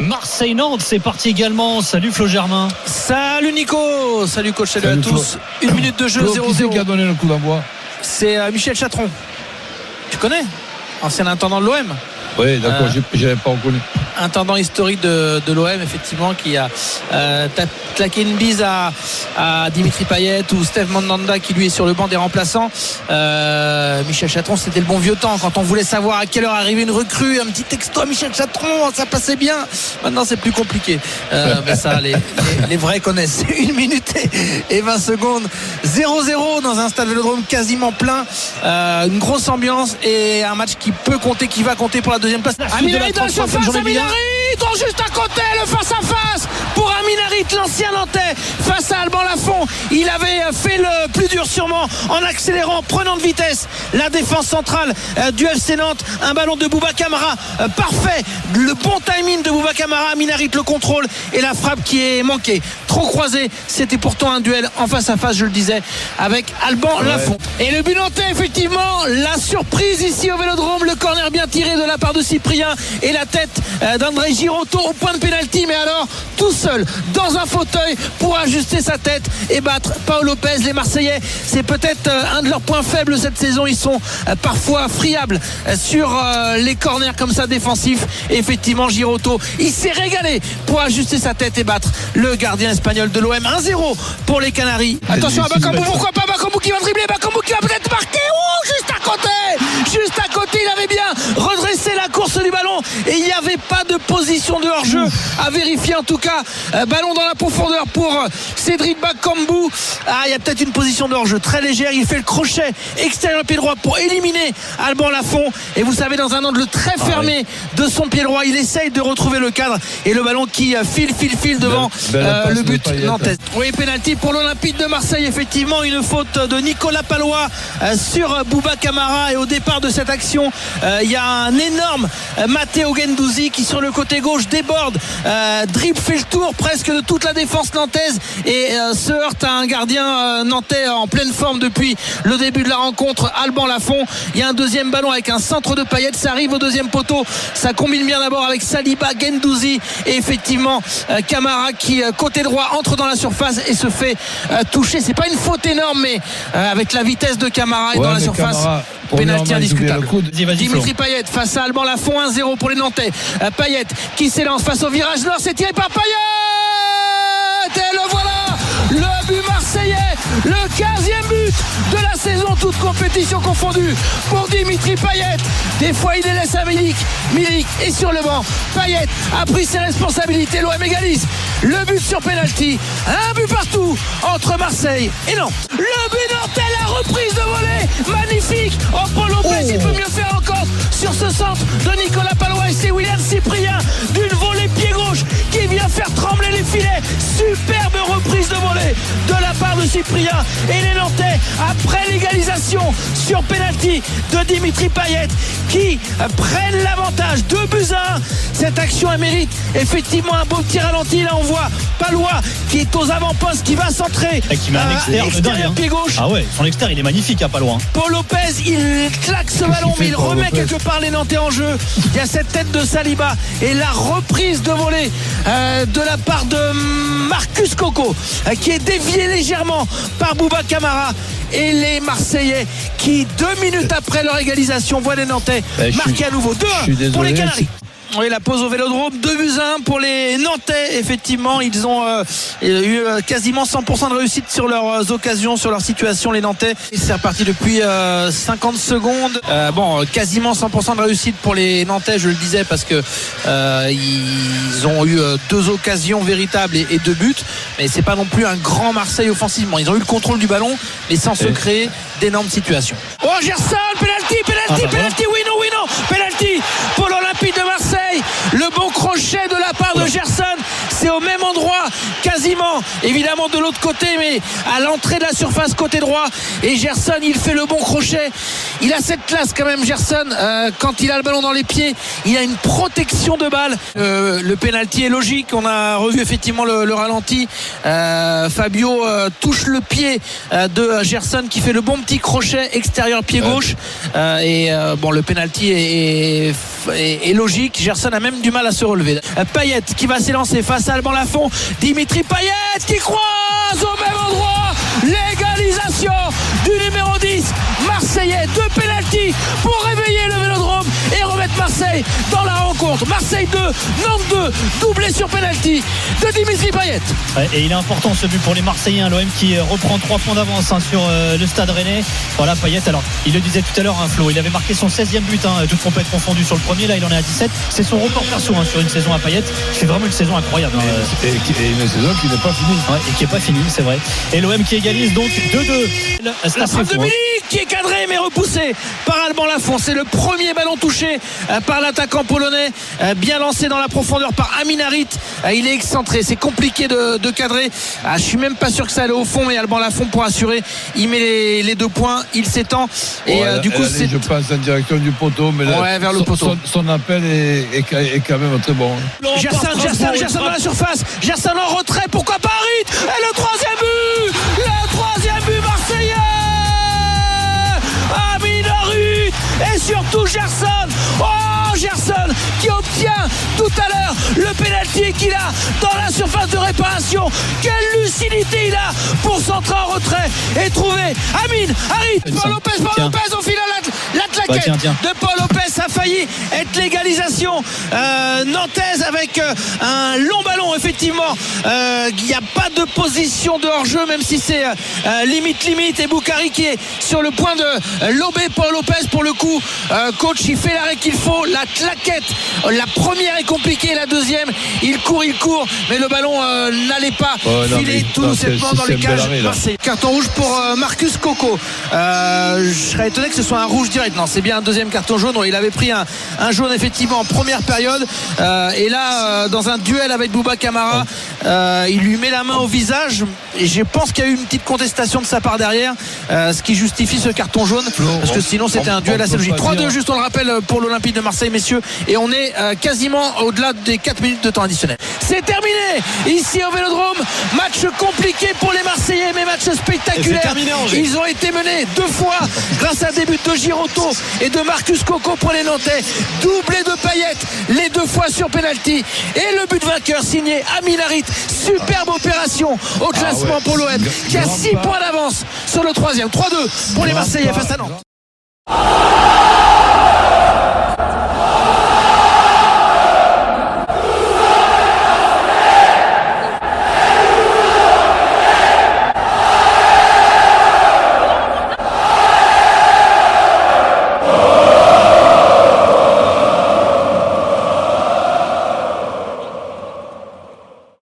Marseille-Nantes, c'est parti également. Salut Flo Germain. Salut Nico. Salut coach, salut à tous. Une minute de jeu, 0-0. Qui a donné le coup d'envoi? C'est Michel Chatron. Tu connais? Ancien intendant de l'OM. Oui, d'accord, j'avais pas reconnu. Intendant historique de l'OM, effectivement, qui a claqué une bise à Dimitri Payet ou Steve Mandanda qui lui est sur le banc des remplaçants. Michel Chatron, c'était le bon vieux temps quand on voulait savoir à quelle heure arrivait une recrue, un petit texto à Michel Chatron, ça passait bien. Maintenant c'est plus compliqué, mais ça les vrais connaissent. 1 minute et 20 secondes, 0-0 dans un stade Vélodrome quasiment plein, une grosse ambiance et un match qui peut compter, qui va compter pour la deuxième place. Aminarit dans la surface, Aminarit juste à côté, le face à face pour Aminarit, l'ancien Nantais, face à Alban Lafont. Il avait fait le plus dur sûrement en accélérant, prenant de vitesse la défense centrale du FC Nantes. Un ballon de Bouba Kamara parfait, le bon timing de Bouba Kamara. Aminarit le contrôle et la frappe qui est manquée, trop croisée. C'était pourtant un duel en face à face, je le disais, avec Alban Lafont. Et le but nantais, effectivement, la surprise ici au Vélodrome, le corner bien tiré de la part de Cyprien et la tête d'André Girotto au point de pénalty, mais alors tout seul dans un fauteuil pour ajuster sa tête et battre Pau Lopez. Les Marseillais, c'est peut-être un de leurs points faibles cette saison, ils sont parfois friables sur les corners comme ça défensifs, et effectivement Girotto, il s'est régalé pour ajuster sa tête et battre le gardien espagnol de l'OM. 1-0 pour les Canaries. Attention à Bakambu, pourquoi pas Bakambu qui va dribbler, Bakambu qui va peut-être marquer, juste à côté, il avait bien redressé la course du ballon et il n'y avait pas de position de hors-jeu à vérifier. En tout cas, ballon dans la profondeur pour Cédric Bakambu. Il y a peut-être une position de hors-jeu très légère, il fait le crochet extérieur pied droit pour éliminer Alban Lafont, et vous savez, dans un angle très fermé de son pied droit, il essaye de retrouver le cadre et le ballon qui file devant le but nantais. Oui, pénalty pour l'Olympique de Marseille, effectivement, une faute de Nicolas Palois sur Bouba Kamara, et au départ de cette action, il y a un énorme Matteo Guendouzi qui sur le côté gauche déborde, dribble, fait le tour presque de toute la défense nantaise et se heurte à un gardien nantais en pleine forme depuis le début de la rencontre, Alban Lafont. Il y a un deuxième ballon avec un centre de Payet, ça arrive au deuxième poteau, ça combine bien d'abord avec Saliba, Guendouzi et effectivement Kamara qui côté droit entre dans la surface et se fait toucher. C'est pas une faute énorme, mais avec la vitesse de Kamara et dans la surface, pénalty indiscutable. Dimitri Payet face à Alban Lafont, 1-0 pour les Nantais. Payet qui s'élance face au virage nord, c'est tiré par Payet et le voilà, le but marseillais, le 15e but de la saison, toute compétition confondue pour Dimitri Payet. Des fois il les laisse à Milik est sur le banc. Payet a pris ses responsabilités, l'OM égalise. Le but sur pénalty, un but partout entre Marseille et Nantes. Le but nantais, la reprise de volée magnifique. Paul Lopez, il peut mieux faire encore sur ce centre de Nicolas Palois, et c'est William Cyprien d'une volée pied gauche qui vient faire trembler les filets. Superbe reprise de volée de la part de Cyprien, et les Nantais, après l'égalisation sur pénalty de Dimitri Payet, qui prennent l'avantage, 2-1. Cette action, elle mérite effectivement un beau petit ralenti. Là on voit Palois qui est aux avant-postes, qui va centrer et qui met un extérieur pied gauche. Ah ouais, son extérieur il est magnifique à Palois. Paul Lopez, il claque ce ballon, mais il remet quelque part les Nantais en jeu. Il y a cette tête de Saliba et la reprise de volée de la part de Marcus Coco qui est dévié légèrement par Bouba Kamara, et les Marseillais qui 2 minutes après leur égalisation voient les Nantais marquer à nouveau 2-1 pour les Canaries. Oui, la pause au Vélodrome, 2-1 pour les Nantais. Effectivement, ils ont eu quasiment 100% de réussite sur leurs occasions, sur leur situation, les Nantais. C'est reparti depuis 50 secondes. Quasiment 100% de réussite pour les Nantais, je le disais, parce que ils ont eu 2 occasions véritables et 2 buts. Mais c'est pas non plus un grand Marseille offensivement. Ils ont eu le contrôle du ballon, mais sans se créer d'énormes situations. Oh, Gerson, penalty, oui, non, penalty pour l'Olympique de Marseille. Le bon crochet de la part de Gerson, c'est au même endroit quasiment évidemment de l'autre côté, mais à l'entrée de la surface côté droit. Et Gerson, il fait le bon crochet. Il a cette classe quand même, Gerson, quand il a le ballon dans les pieds, il a une protection de balle. Le pénalty est logique. On a revu effectivement le ralenti. Fabio touche le pied de Gerson qui fait le bon petit crochet extérieur pied gauche. Bon, le pénalty est logique. Gerson a même du mal à se relever. Payet qui va s'élancer face à Alban Lafont. Dimitri Payet qui croise au même endroit. L'égalisation du numéro 10 marseillais. 2 pénaltys pour réveiller le Vélodrome et remettre Marseille dans la rencontre. Marseille 2, Nantes 2, doublé sur pénalty de Dimitri Payet. Ouais, et il est important ce but pour les Marseillais, l'OM qui reprend 3 points d'avance sur le Stade Rennais. Voilà, Payet, alors il le disait tout à l'heure, Flo, il avait marqué son 16e but, toute compète confondue sur le premier, là il en est à 17. C'est son record perso sur une saison à Payet. Il fait vraiment une saison incroyable. Et une saison qui n'est pas finie. Ouais, et qui n'est pas finie, c'est vrai. Et l'OM qui égalise donc 2-2. La frappe de Milik qui est cadrée mais repoussée par Alban Lafont. C'est le premier ballon touché par l'attaquant polonais, bien lancé dans la profondeur par Amin Harit. Il est excentré, c'est compliqué de cadrer. Je suis même pas sûr que ça allait au fond, mais Alban Lafont pour assurer, il met les 2 points, il s'étend et du coup c'est, je passe en direction du poteau, mais là, vers le poteau. Son appel est quand même très bon. Gerson dans la surface, Gerson en retrait, pourquoi pas Harit, et le 3e but marseillais, Amin Harit et surtout Gerson. Gerson qui obtient tout à l'heure le pénalty qu'il a dans la surface de réparation. Quelle lucidité il a pour s'entrer en retrait et trouver Amin Harit. Paul Lopez au final la claquette de Paul Lopez a failli être l'égalisation nantaise avec un long ballon effectivement. Il n'y a pas de position de hors-jeu, même si c'est limite et Boukari qui est sur le point de lober Paul Lopez. Pour le coup, coach, il fait l'arrêt qu'il faut. La claquette, la première est compliquée, la deuxième il court mais le ballon n'allait pas filer tout doucement dans les cages Marseille. Carton rouge pour Marcus Coco. Je serais étonné que ce soit un rouge direct. Non, c'est bien un deuxième carton jaune. Il avait pris un jaune effectivement en première période et là dans un duel avec Bouba Camara, il lui met la main au visage et je pense qu'il y a eu une petite contestation de sa part derrière, ce qui justifie ce carton jaune, parce que sinon c'était un duel assez logique. 3-2 juste, on le rappelle, pour l'Olympique de Marseille, messieurs, et on est quasiment au-delà des 4 minutes de temps additionnel. C'est terminé ici au Vélodrome. Match compliqué pour les Marseillais, mais match spectaculaire. Ils ont été menés 2 fois grâce à des buts de Giroto et de Marcus Coco pour les Nantais, doublé de Payet les 2 fois sur penalty, et le but vainqueur signé Amin Harit. Superbe opération au classement pour l'OM qui a 6 points d'avance sur le 3e. 3-2 pour les Marseillais face à Nantes.